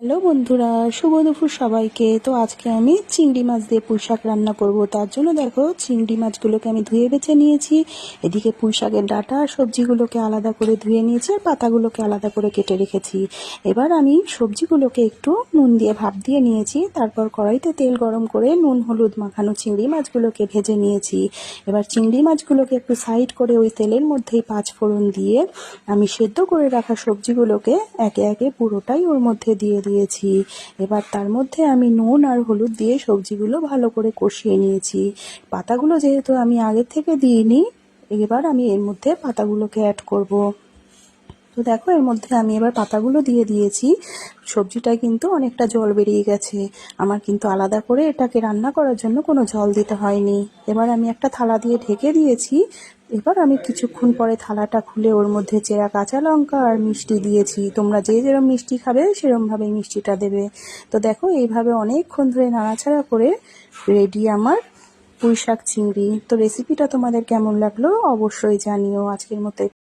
Hello বন্ধুরা, শুভ দুপুর সবাইকে। তো আজকে আমি চিংড়ি মাছ দিয়ে পুঁই শাক রান্না করব। তার জন্য দেখো, চিংড়ি মাছগুলোকে আমি ধুয়ে বেছে নিয়েছি। এদিকে পুঁই শাকের ডাঁটা আর সবজিগুলোকে আলাদা করে ধুয়ে নিয়েছি, আর পাতাগুলোকে আলাদা করে কেটে রেখেছি। এবার আমি সবজিগুলোকে একটু নুন দিয়ে ভাপ দিয়ে নিয়েছি। তারপর কড়াইতে তেল গরম করে নুন হলুদ মাখানো চিংড়ি মাছগুলোকে ভেজে নিয়েছি। এবার চিংড়ি মাছগুলোকে একটু সাইড করে ওই তেলের মধ্যেই পাঁচ ফোড়ন দিয়ে আমি সেদ্ধ করে রাখা সবজিগুলোকে একে একে পুরোটাই ওর মধ্যে দিয়ে দিয়েছি। এবার তার মধ্যে আমি নুন আর হলুদ দিয়ে সবজিগুলো ভালো করে কষিয়ে নিয়েছি। পাতাগুলো যেহেতু আমি আগে থেকে দিইনি, এবার আমি এর মধ্যে পাতাগুলোকে অ্যাড করব। তো দেখো, এর মধ্যে আমি এবার পাতাগুলো দিয়ে দিয়েছি। সবজিটায় কিন্তু অনেকটা জল বেরিয়ে গেছে। আমার কিন্তু আলাদা করে এটাকে রান্না করার জন্য কোনো জল দিতে হয়নি। এবার আমি একটা থালা দিয়ে ঢেকে দিয়েছি। এবার আমি কিছুক্ষণ পরে থালাটা খুলে ওর মধ্যে চেরা কাঁচা লঙ্কা আর মিষ্টি দিয়েছি। তোমরা যে যেরকম মিষ্টি খাবে সেরকমভাবে মিষ্টিটা দেবে। তো দেখো, এইভাবে অনেকক্ষণ ধরে নাড়াচাড়া করে রেডি আমার পুঁই শাক চিংড়ি। তো রেসিপিটা তোমাদের কেমন লাগলো অবশ্যই জানিও। আজকের মতো